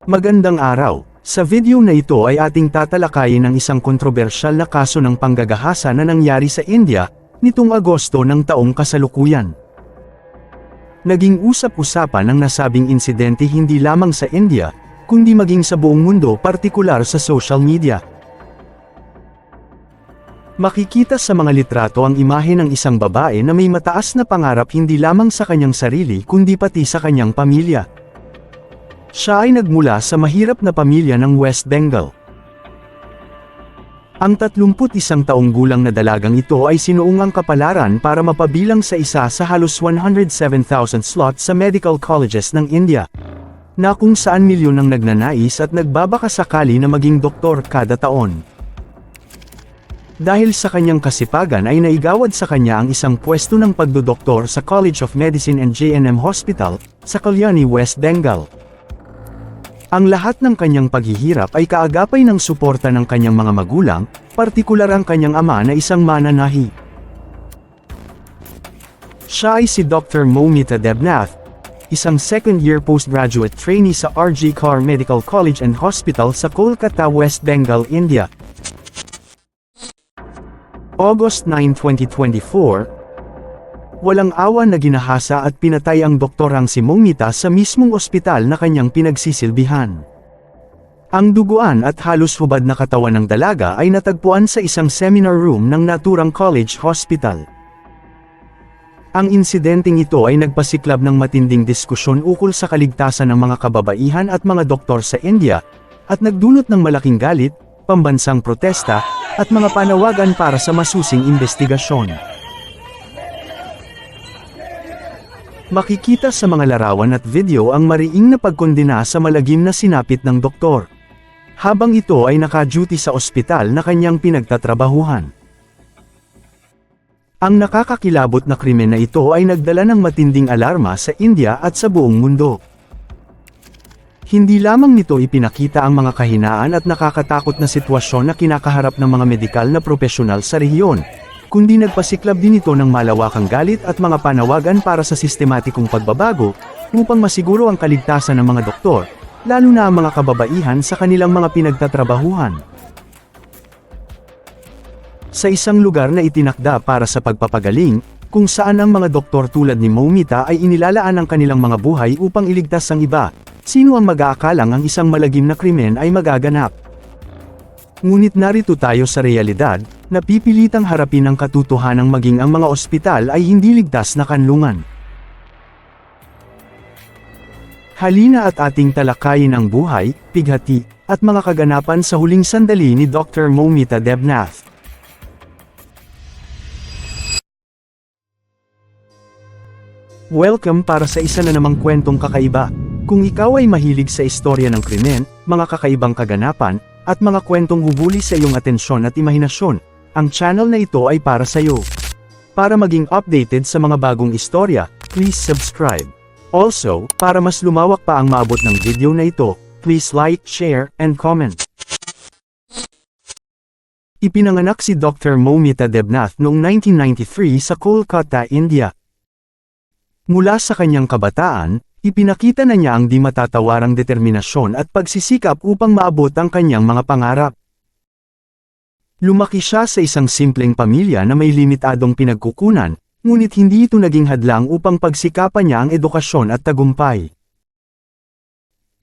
Magandang araw. Sa video na ito ay ating tatalakayin ang isang kontrobersyal na kaso ng panggagahasa na nangyari sa India, nitong Agosto ng taong kasalukuyan. Naging usap-usapan ang nasabing insidente hindi lamang sa India, kundi maging sa buong mundo, partikular sa social media. Makikita sa mga litrato ang imahe ng isang babae na may mataas na pangarap hindi lamang sa kanyang sarili kundi pati sa kanyang pamilya. Siya ay nagmula sa mahirap na pamilya ng West Bengal. Ang 31 taong gulang na dalagang ito ay sinuong ang kapalaran para mapabilang sa isa sa halos 107,000 slots sa medical colleges ng India, na kung saan milyon ang nagnanais at nagbabakasakali na maging doktor kada taon. Dahil sa kanyang kasipagan ay naigawad sa kanya ang isang pwesto ng pagdodoktor sa College of Medicine and J&M Hospital, sa Kalyani, West Bengal. Ang lahat ng kanyang paghihirap ay kaagapay ng suporta ng kanyang mga magulang, partikular ang kanyang ama na isang mananahi. Siya ay si Dr. Moumita Debnath, isang second-year postgraduate trainee sa RG Kar Medical College and Hospital sa Kolkata, West Bengal, India. August 9, 2024, walang awa na ginahasa at pinatay ang doktorang si Moumita sa mismong ospital na kanyang pinagsisilbihan. Ang duguan at halos hubad na katawan ng dalaga ay natagpuan sa isang seminar room ng naturang college hospital. Ang insidenteng ito ay nagpasiklab ng matinding diskusyon ukol sa kaligtasan ng mga kababaihan at mga doktor sa India, at nagdulot ng malaking galit, pambansang protesta, at mga panawagan para sa masusing investigasyon. Makikita sa mga larawan at video ang mariing na pagkondena sa malagim na sinapit ng doktor, habang ito ay naka-duty sa ospital na kanyang pinagtatrabahuhan. Ang nakakakilabot na krimen na ito ay nagdala ng matinding alarma sa India at sa buong mundo. Hindi lamang nito ipinakita ang mga kahinaan at nakakatakot na sitwasyon na kinakaharap ng mga medikal na propesyonal sa rehiyon, kundi nagpasiklab din ito ng malawakang galit at mga panawagan para sa sistematikong pagbabago, upang masiguro ang kaligtasan ng mga doktor, lalo na ang mga kababaihan sa kanilang mga pinagtatrabahuhan. Sa isang lugar na itinakda para sa pagpapagaling, kung saan ang mga doktor tulad ni Moumita ay inilalaan ang kanilang mga buhay upang iligtas ang iba, sino ang mag-aakalang ang isang malagim na krimen ay magaganap? Ngunit narito tayo sa realidad, na pipilitang harapin ang katotohanang maging ang mga ospital ay hindi ligtas na kanlungan. Halina at ating talakayin ang buhay, pighati, at mga kaganapan sa huling sandali ni Dr. Moumita Debnath. Welcome para sa isa na namang kwentong kakaiba. Kung ikaw ay mahilig sa istorya ng krimen, mga kakaibang kaganapan, at mga kwentong hubuli sa iyong atensyon at imahinasyon, ang channel na ito ay para sa iyo. Para maging updated sa mga bagong istorya, please subscribe. Also, para mas lumawak pa ang maabot ng video na ito, please like, share, and comment. Ipinanganak si Dr. Moumita Debnath noong 1993 sa Kolkata, India. Mula sa kanyang kabataan, ipinakita na niya ang di matatawarang determinasyon at pagsisikap upang maabot ang kanyang mga pangarap. Lumaki siya sa isang simpleng pamilya na may limitadong pinagkukunan, ngunit hindi ito naging hadlang upang pagsikapan niya ang edukasyon at tagumpay.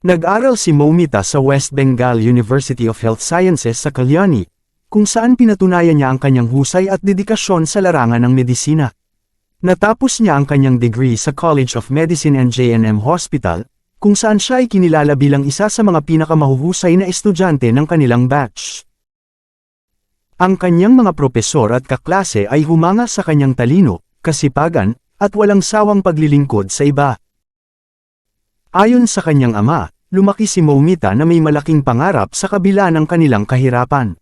Nag-aral si Moumita sa West Bengal University of Health Sciences sa Kalyani, kung saan pinatunayan niya ang kanyang husay at dedikasyon sa larangan ng medisina. Natapos niya ang kanyang degree sa College of Medicine and J&M Hospital, kung saan siya ay kinilala bilang isa sa mga pinakamahuhusay na estudyante ng kanilang batch. Ang kanyang mga propesor at kaklase ay humanga sa kanyang talino, kasipagan, at walang sawang paglilingkod sa iba. Ayon sa kanyang ama, lumaki si Moumita na may malaking pangarap sa kabila ng kanilang kahirapan.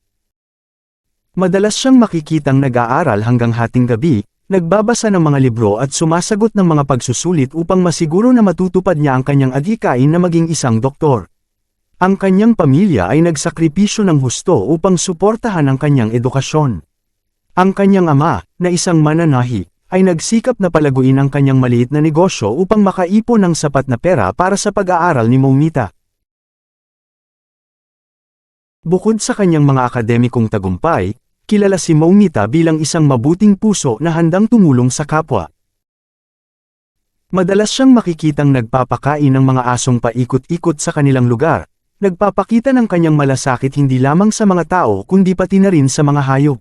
Madalas siyang makikitang nag-aaral hanggang hating gabi, nagbabasa ng mga libro at sumasagot ng mga pagsusulit upang masiguro na matutupad niya ang kanyang adhikain na maging isang doktor. Ang kanyang pamilya ay nagsakripisyo ng husto upang suportahan ang kanyang edukasyon. Ang kanyang ama, na isang mananahi, ay nagsikap na palaguin ang kanyang maliit na negosyo upang makaipon ng sapat na pera para sa pag-aaral ni Moumita. Bukod sa kanyang mga akademikong tagumpay, kilala si Momita bilang isang mabuting puso na handang tumulong sa kapwa. Madalas siyang makikitang nagpapakain ng mga asong paikot-ikot sa kanilang lugar, nagpapakita ng kanyang malasakit hindi lamang sa mga tao kundi pati na rin sa mga hayop.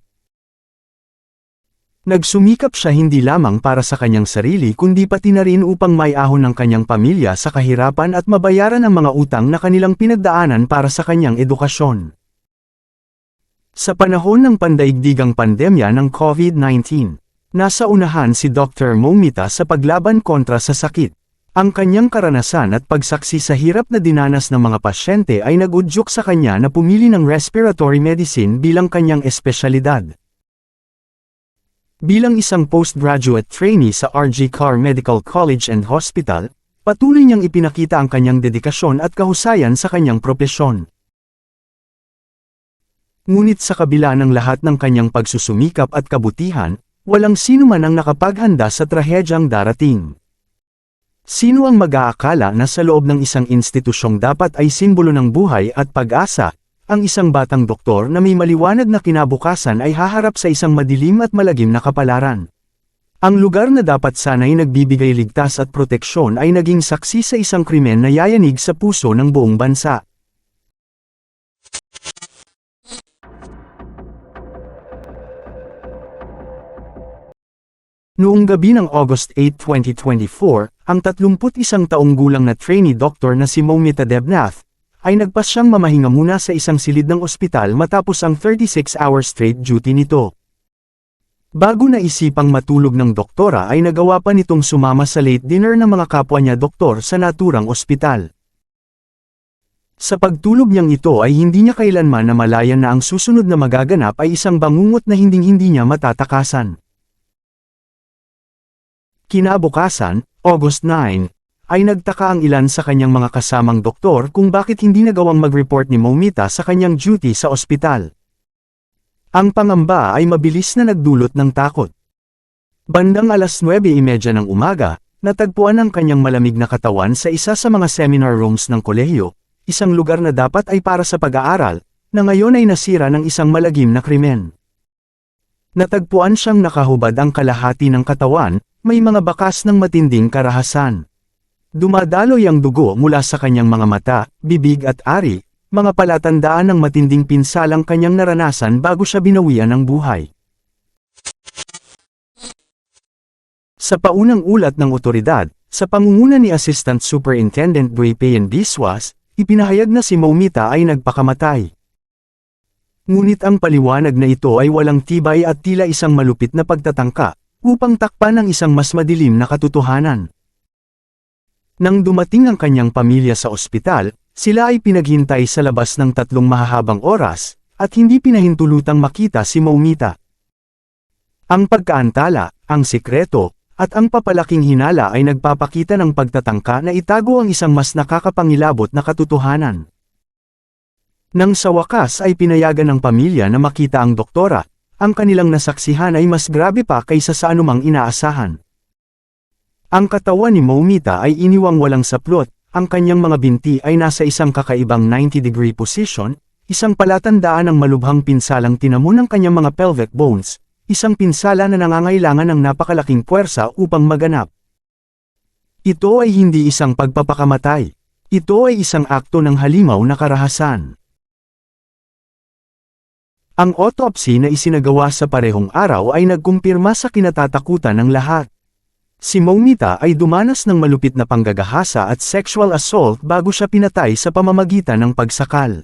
Nagsumikap siya hindi lamang para sa kanyang sarili kundi pati na rin upang maiahon ng kanyang pamilya sa kahirapan at mabayaran ang mga utang na kanilang pinagdaanan para sa kanyang edukasyon. Sa panahon ng pandaigdigang pandemya ng COVID-19, nasa unahan si Dr. Momita sa paglaban kontra sa sakit. Ang kanyang karanasan at pagsaksi sa hirap na dinanas ng mga pasyente ay nag-udyok sa kanya na pumili ng respiratory medicine bilang kanyang espesyalidad. Bilang isang postgraduate trainee sa RG Carr Medical College and Hospital, patuloy niyang ipinakita ang kanyang dedikasyon at kahusayan sa kanyang propesyon. Ngunit sa kabila ng lahat ng kanyang pagsusumikap at kabutihan, walang sino man ang nakapaghanda sa trahedyang darating. Sino ang mag-aakala na sa loob ng isang institusyong dapat ay simbolo ng buhay at pag-asa, ang isang batang doktor na may maliwanag na kinabukasan ay haharap sa isang madilim at malagim na kapalaran. Ang lugar na dapat sana'y nagbibigay ligtas at proteksyon ay naging saksi sa isang krimen na yayanig sa puso ng buong bansa. Noong gabi ng August 8, 2024, ang 31 taong gulang na trainee doctor na si Momita Debnath, ay nagpasyang mamahinga muna sa isang silid ng ospital matapos ang 36-hour straight duty nito. Bago na isipang matulog ng doktora ay nagawa pa nitong sumama sa late dinner ng mga kapwa niya doktor sa naturang ospital. Sa pagtulog niyang ito ay hindi niya kailanman namalayan na ang susunod na magaganap ay isang bangungot na hinding-hindi niya matatakasan. Kinabukasan, August 9, ay nagtaka ang ilan sa kanyang mga kasamang doktor kung bakit hindi nagawang mag-report ni Momita sa kanyang duty sa ospital. Ang pangamba ay mabilis na nagdulot ng takot. Bandang alas 9:30 ng umaga, natagpuan ang kanyang malamig na katawan sa isa sa mga seminar rooms ng kolehiyo, isang lugar na dapat ay para sa pag-aaral, na ngayon ay nasira ng isang malagim na krimen. Natagpuan siyang nakahubad ang kalahati ng katawan, may mga bakas ng matinding karahasan. Dumadaloy ang dugo mula sa kanyang mga mata, bibig at ari, mga palatandaan ng matinding pinsalang kanyang naranasan bago siya binawian ng buhay. Sa paunang ulat ng otoridad, sa pangunguna ni Assistant Superintendent Duipayan Biswas, ipinahayag na si Momita ay nagpakamatay. Ngunit ang paliwanag na ito ay walang tibay at tila isang malupit na pagtatangka, upang takpan ang isang mas madilim na katotohanan. Nang dumating ang kanyang pamilya sa ospital, sila ay pinaghintay sa labas ng 3 mahahabang oras, at hindi pinahintulutang makita si Momita. Ang pagkaantala, ang sikreto, at ang papalaking hinala ay nagpapakita ng pagtatangka na itago ang isang mas nakakapangilabot na katotohanan. Nang sa wakas ay pinayagan ng pamilya na makita ang doktora, ang kanilang nasaksihan ay mas grabe pa kaysa sa anumang inaasahan. Ang katawan ni Momita ay iniwang walang saplot, ang kanyang mga binti ay nasa isang kakaibang 90-degree position, isang palatandaan ng malubhang pinsalang tinamo ng kanyang mga pelvic bones, isang pinsala na nangangailangan ng napakalaking puwersa upang maganap. Ito ay hindi isang pagpapakamatay. Ito ay isang akto ng halimaw na karahasan. Ang autopsy na isinagawa sa parehong araw ay nagkumpirma sa kinatatakutan ng lahat. Si Momita ay dumanas ng malupit na panggagahasa at sexual assault bago siya pinatay sa pamamagitan ng pagsakal.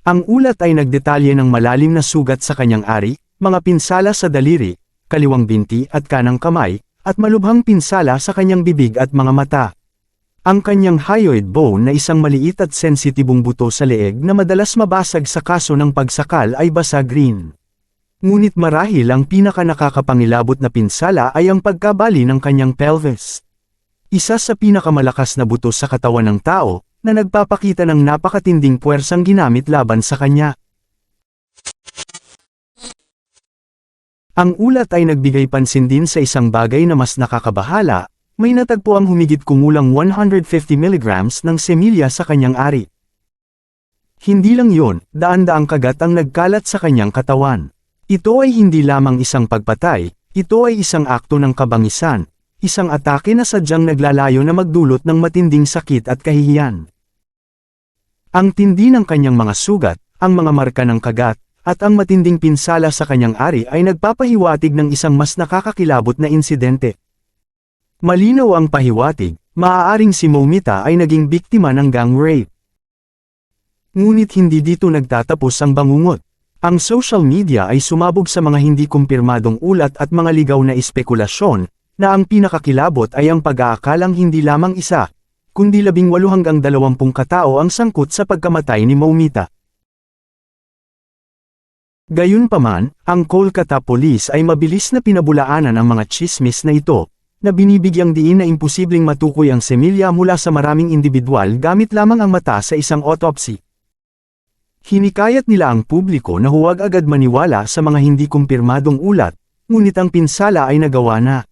Ang ulat ay nagdetalye ng malalim na sugat sa kanyang ari, mga pinsala sa daliri, kaliwang binti at kanang kamay, at malubhang pinsala sa kanyang bibig at mga mata. Ang kanyang hyoid bone na isang maliit at sensitibong buto sa leeg na madalas mabasag sa kaso ng pagsakal ay basag rin. Ngunit marahil ang pinakanakakapangilabot na pinsala ay ang pagkabali ng kanyang pelvis. Isa sa pinakamalakas na buto sa katawan ng tao, na nagpapakita ng napakatinding puwersang ginamit laban sa kanya. Ang ulat ay nagbigay pansin din sa isang bagay na mas nakakabahala, may natagpuang humigit kumulang 150 mg ng semilya sa kanyang ari. Hindi lang yun, daan-daang kagat ang nagkalat sa kanyang katawan. Ito ay hindi lamang isang pagpatay, ito ay isang akto ng kabangisan, isang atake na sadyang naglalayo na magdulot ng matinding sakit at kahihiyan. Ang tindi ng kanyang mga sugat, ang mga marka ng kagat, at ang matinding pinsala sa kanyang ari ay nagpapahiwatig ng isang mas nakakakilabot na insidente. Malinaw ang pahiwatig, maaaring si Momita ay naging biktima ng gang rape. Ngunit hindi dito nagtatapos ang bangungot. Ang social media ay sumabog sa mga hindi kumpirmadong ulat at mga ligaw na espekulasyon, na ang pinakakilabot ay ang pag-aakalang hindi lamang isa, kundi 18 hanggang 20 katao ang sangkot sa pagkamatay ni Momita. Gayunpaman, ang Kolkata Police ay mabilis na pinabulaanan ang mga tsismis na ito, na binibigyang diin na imposibleng matukoy ang semilya mula sa maraming individual gamit lamang ang mata sa isang autopsy. Hinikayat nila ang publiko na huwag agad maniwala sa mga hindi kumpirmadong ulat, ngunit ang pinsala ay nagawa na.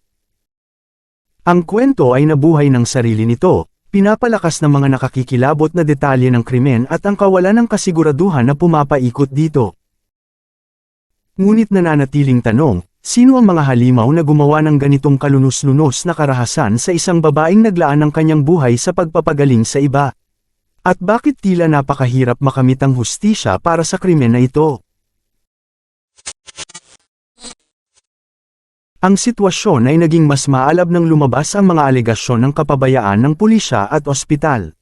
Ang kwento ay nabuhay ng sarili nito, pinapalakas ng mga nakakikilabot na detalye ng krimen at ang kawalan ng kasiguraduhan na pumapaikot dito. Ngunit nananatiling tanong, sino ang mga halimaw na gumawa ng ganitong kalunos-lunos na karahasan sa isang babaeng naglaan ng kanyang buhay sa pagpapagaling sa iba? At bakit tila napakahirap makamit ang hustisya para sa krimen na ito? Ang sitwasyon ay naging mas maalab nang lumabas ang mga alegasyon ng kapabayaan ng pulisya at ospital.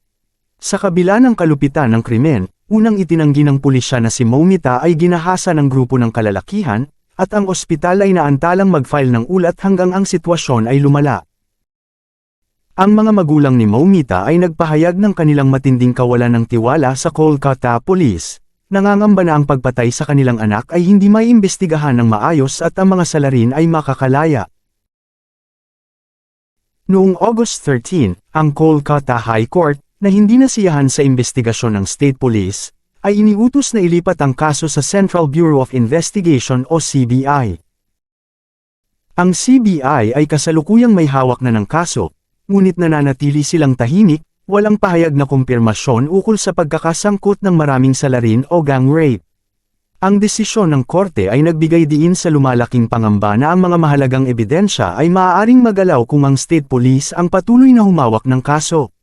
Sa kabila ng kalupitan ng krimen, unang itinanggi ng pulisya na si Momita ay ginahasa ng grupo ng kalalakihan, at ang ospital ay naantalang mag-file ng ulat hanggang ang sitwasyon ay lumala. Ang mga magulang ni Momita ay nagpahayag ng kanilang matinding kawalan ng tiwala sa Kolkata Police. Nangangamba na ang pagpatay sa kanilang anak ay hindi maiimbestigahan ng maayos at ang mga salarin ay makakalaya. Noong August 13, ang Kolkata High Court, na hindi nasiyahan sa investigasyon ng State Police, ay iniutos na ilipat ang kaso sa Central Bureau of Investigation o CBI. Ang CBI ay kasalukuyang may hawak na ng kaso, ngunit nananatili silang tahimik, walang pahayag na kumpirmasyon ukol sa pagkakasangkot ng maraming salarin o gang rape. Ang desisyon ng korte ay nagbigay diin sa lumalaking pangamba na ang mga mahalagang ebidensya ay maaaring magalaw kung ang State Police ang patuloy na humawak ng kaso.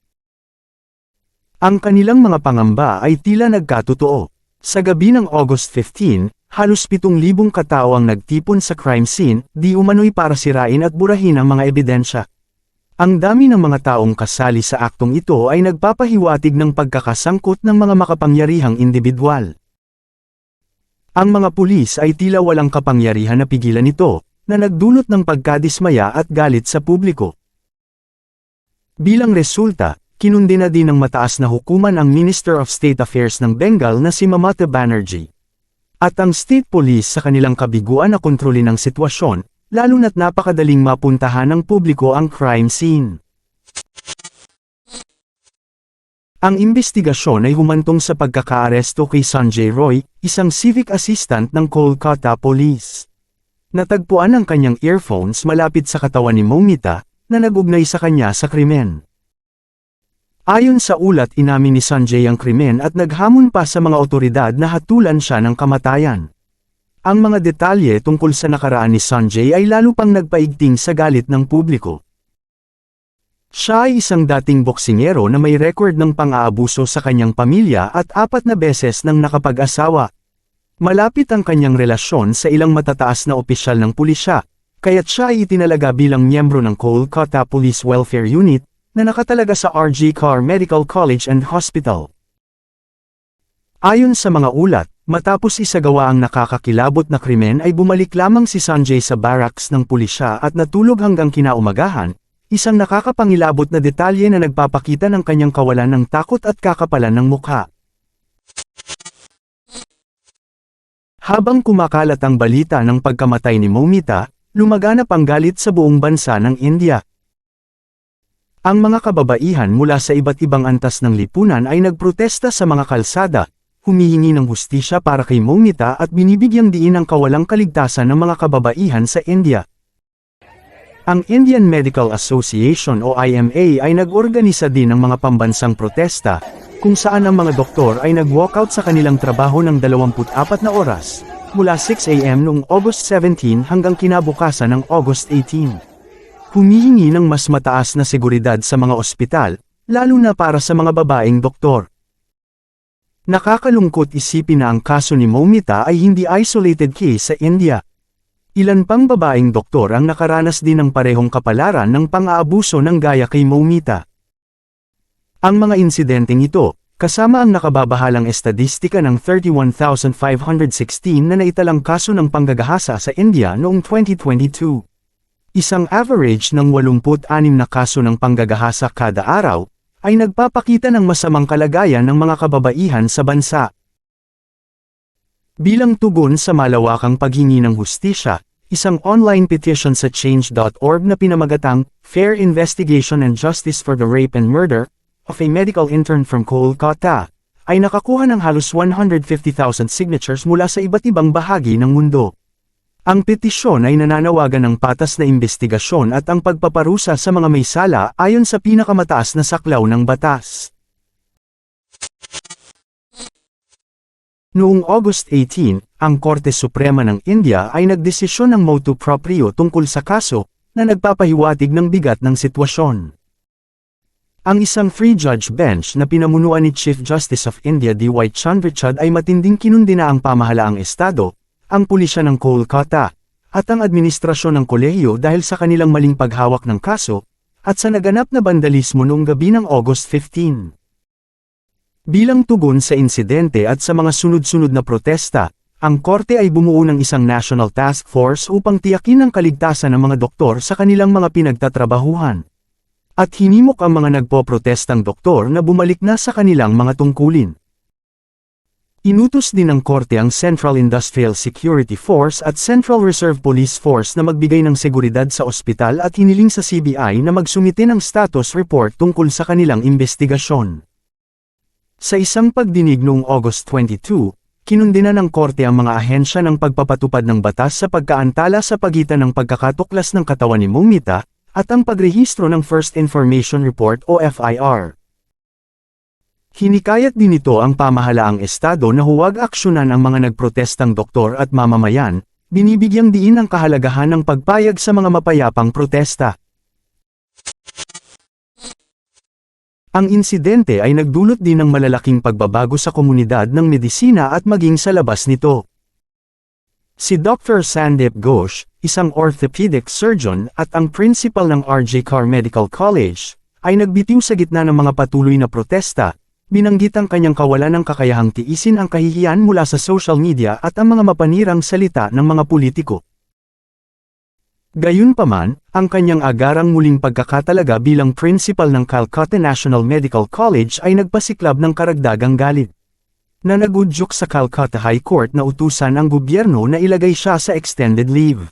Ang kanilang mga pangamba ay tila nagkatotoo. Sa gabi ng August 15, halos 7,000 katao ang nagtipon sa crime scene, di umano'y para sirain at burahin ang mga ebidensya. Ang dami ng mga taong kasali sa aktong ito ay nagpapahiwatig ng pagkakasangkot ng mga makapangyarihang individual. Ang mga pulis ay tila walang kapangyarihan na pigilan ito, na nagdulot ng pagkadismaya at galit sa publiko. Bilang resulta, kinundina din ng mataas na hukuman ang Minister of State Affairs ng Bengal na si Mamata Banerjee. At ang State Police sa kanilang kabiguan na kontrolin ang sitwasyon, lalo na't napakadaling mapuntahan ng publiko ang crime scene. Ang imbestigasyon ay humantong sa pagkakaaresto kay Sanjay Roy, isang civic assistant ng Kolkata Police. Natagpuan ang kanyang earphones malapit sa katawan ni Momita, na nag-ugnay sa kanya sa krimen. Ayon sa ulat, inamin ni Sanjay ang krimen at naghamon pa sa mga otoridad na hatulan siya ng kamatayan. Ang mga detalye tungkol sa nakaraan ni Sanjay ay lalo pang nagpaigting sa galit ng publiko. Siya ay isang dating boksingero na may record ng pang-aabuso sa kanyang pamilya at 4 na beses nang nakapag-asawa. Malapit ang kanyang relasyon sa ilang matataas na opisyal ng pulisya, kaya't siya ay itinalaga bilang miyembro ng Kolkata Police Welfare Unit, na nakatalaga sa RG Kar Medical College and Hospital. Ayon sa mga ulat, matapos isagawa ang nakakakilabot na krimen ay bumalik lamang si Sanjay sa barracks ng pulisya at natulog hanggang kinaumagahan, isang nakakapangilabot na detalye na nagpapakita ng kanyang kawalan ng takot at kakapalan ng mukha. Habang kumakalat ang balita ng pagkamatay ni Momita, lumaganap ang galit sa buong bansa ng India. Ang mga kababaihan mula sa iba't ibang antas ng lipunan ay nagprotesta sa mga kalsada, humihingi ng hustisya para kay Momita at binibigyang diin ang kawalang kaligtasan ng mga kababaihan sa India. Ang Indian Medical Association o IMA ay nag-organisa din ng mga pambansang protesta, kung saan ang mga doktor ay nag-walkout sa kanilang trabaho ng 24 na oras, mula 6 a.m. noong August 17 hanggang kinabukasan ng August 18. Humihingi ng mas mataas na seguridad sa mga ospital, lalo na para sa mga babaeng doktor. Nakakalungkot isipin na ang kaso ni Moumita ay hindi isolated case sa India. Ilan pang babaeng doktor ang nakaranas din ng parehong kapalaran ng pang-aabuso ng gaya kay Moumita. Ang mga insidenteng ito, kasama ang nakababahalang estadistika ng 31,516 na naitalang kaso ng panggagahasa sa India noong 2022. Isang average ng 86 na kaso ng panggagahasa kada araw, ay nagpapakita ng masamang kalagayan ng mga kababaihan sa bansa. Bilang tugon sa malawakang paghingi ng hustisya, isang online petition sa change.org na pinamagatang Fair Investigation and Justice for the Rape and Murder of a Medical Intern from Kolkata ay nakakuha ng halos 150,000 signatures mula sa iba't ibang bahagi ng mundo. Ang petisyon ay nananawagan ng patas na imbestigasyon at ang pagpaparusa sa mga may sala ayon sa pinakamataas na saklaw ng batas. Noong August 18, ang Korte Suprema ng India ay nagdesisyon ng motu proprio tungkol sa kaso, na nagpapahiwatig ng bigat ng sitwasyon. Ang isang three-judge bench na pinamunuan ni Chief Justice of India D.Y. Chandrachud ay matinding kinundina ang pamahalaang estado, ang pulisya ng Kolkata, at ang administrasyon ng kolehiyo dahil sa kanilang maling paghawak ng kaso, at sa naganap na bandalismo noong gabi ng August 15. Bilang tugon sa insidente at sa mga sunod-sunod na protesta, ang korte ay bumuo ng isang national task force upang tiyakin ang kaligtasan ng mga doktor sa kanilang mga pinagtatrabahuhan. At hinimok ang mga nagpoprotestang doktor na bumalik na sa kanilang mga tungkulin. Inutos din ng korte ang Central Industrial Security Force at Central Reserve Police Force na magbigay ng seguridad sa ospital at hiniling sa CBI na magsumite ng status report tungkol sa kanilang investigasyon. Sa isang pagdinig noong August 22, kinundina ng korte ang mga ahensya ng pagpapatupad ng batas sa pagkaantala sa pagitan ng pagkakatuklas ng katawan ni Moumita, at ang pagrehistro ng First Information Report o FIR. Hinikayat din ito ang pamahalaang estado na huwag aksyonan ang mga nagprotestang doktor at mamamayan, binibigyang diin ang kahalagahan ng pagpayag sa mga mapayapang protesta. Ang insidente ay nagdulot din ng malalaking pagbabago sa komunidad ng medisina at maging sa labas nito. Si Dr. Sandeep Ghosh, isang orthopedic surgeon at ang principal ng RJ Kar Medical College, ay nagbitiw sa gitna ng mga patuloy na protesta, binanggit ang kanyang kawalan ng kakayahang tiisin ang kahihiyan mula sa social media at ang mga mapanirang salita ng mga politiko. Gayunpaman, ang kanyang agarang muling pagkakatalaga bilang principal ng Calcutta National Medical College ay nagpasiklab ng karagdagang galit. Na nagudyok sa Calcutta High Court na utusan ang gobyerno na ilagay siya sa extended leave.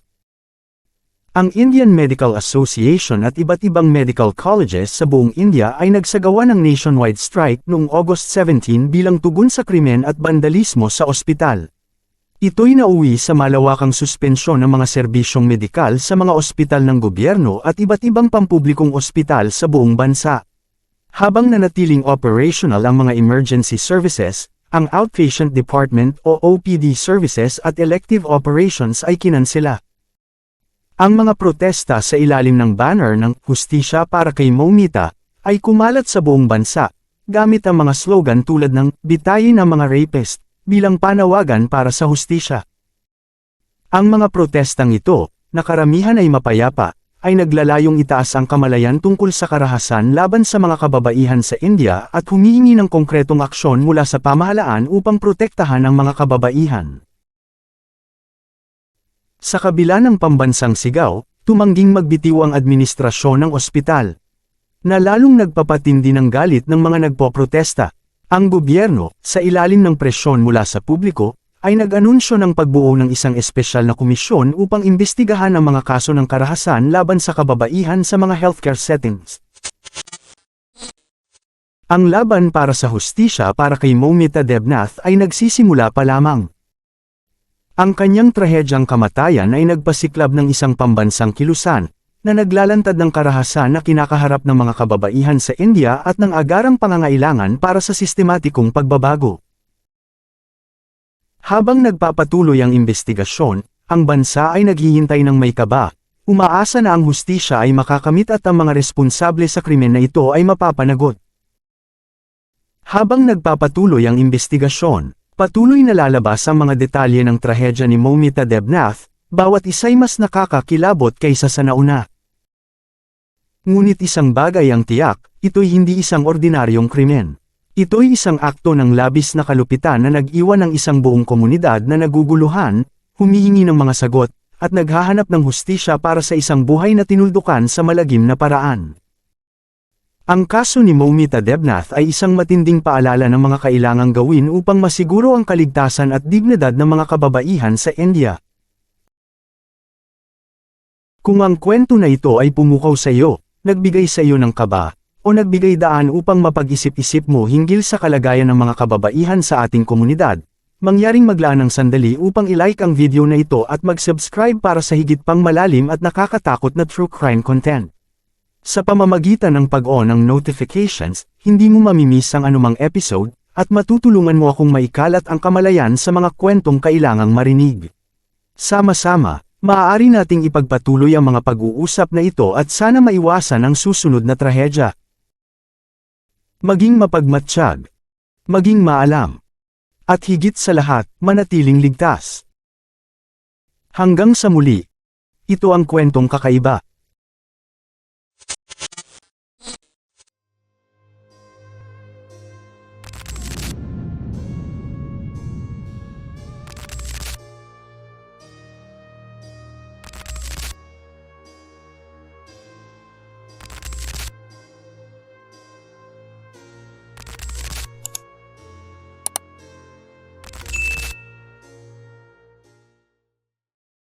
Ang Indian Medical Association at iba't ibang medical colleges sa buong India ay nagsagawa ng nationwide strike noong August 17 bilang tugon sa krimen at bandalismo sa ospital. Ito'y nauwi sa malawakang suspensyon ng mga serbisyong medikal sa mga ospital ng gobyerno at iba't ibang pampublikong ospital sa buong bansa. Habang nanatiling operational ang mga emergency services, ang outpatient department o OPD services at elective operations ay kinansela. Ang mga protesta sa ilalim ng banner ng "Hustisya para kay Moumita" ay kumalat sa buong bansa, gamit ang mga slogan tulad ng "Bitayin ang mga rapist" bilang panawagan para sa hustisya. Ang mga protestang ito, na karamihan ay mapayapa, ay naglalayong itaas ang kamalayan tungkol sa karahasan laban sa mga kababaihan sa India at humihingi ng konkretong aksyon mula sa pamahalaan upang protektahan ang mga kababaihan. Sa kabila ng pambansang sigaw, tumangging magbitiw ang administrasyon ng ospital, na lalong nagpapatindi ng galit ng mga nagpoprotesta. Ang gobyerno, sa ilalim ng presyon mula sa publiko, ay nag-anunsyo ng pagbuo ng isang espesyal na komisyon upang imbestigahan ang mga kaso ng karahasan laban sa kababaihan sa mga healthcare settings. Ang laban para sa hustisya para kay Moumita Debnath ay nagsisimula pa lamang. Ang kanyang trahedyang kamatayan ay nagpasiklab ng isang pambansang kilusan, na naglalantad ng karahasan na kinakaharap ng mga kababaihan sa India at ng agarang pangangailangan para sa sistematikong pagbabago. Habang nagpapatuloy ang investigasyon, ang bansa ay naghihintay ng may kaba, umaasa na ang hustisya ay makakamit at ang mga responsable sa krimen na ito ay mapapanagot. Habang nagpapatuloy ang investigasyon, patuloy na lalabas ang mga detalye ng trahedya ni Moumita Debnath, bawat isa'y mas nakakakilabot kaysa sa nauna. Ngunit isang bagay ang tiyak, ito'y hindi isang ordinaryong krimen. Ito'y isang akto ng labis na kalupitan na nag-iwan ng isang buong komunidad na naguguluhan, humihingi ng mga sagot, at naghahanap ng hustisya para sa isang buhay na tinuldukan sa malagim na paraan. Ang kaso ni Moumita Debnath ay isang matinding paalala ng mga kailangang gawin upang masiguro ang kaligtasan at dignidad ng mga kababaihan sa India. Kung ang kwento na ito ay pumukaw sa iyo, nagbigay sa iyo ng kaba, o nagbigay daan upang mapag-isip-isip mo hinggil sa kalagayan ng mga kababaihan sa ating komunidad, mangyaring maglaan ng sandali upang ilike ang video na ito at mag-subscribe para sa higit pang malalim at nakakatakot na true crime content. Sa pamamagitan ng pag-on ng notifications, hindi mo mamimiss ang anumang episode, at matutulungan mo akong maikalat ang kamalayan sa mga kwentong kailangang marinig. Sama-sama, maaari nating ipagpatuloy ang mga pag-uusap na ito at sana maiwasan ang susunod na trahedya. Maging mapagmatsyag. Maging maalam. At higit sa lahat, manatiling ligtas. Hanggang sa muli. Ito ang kwentong kakaiba.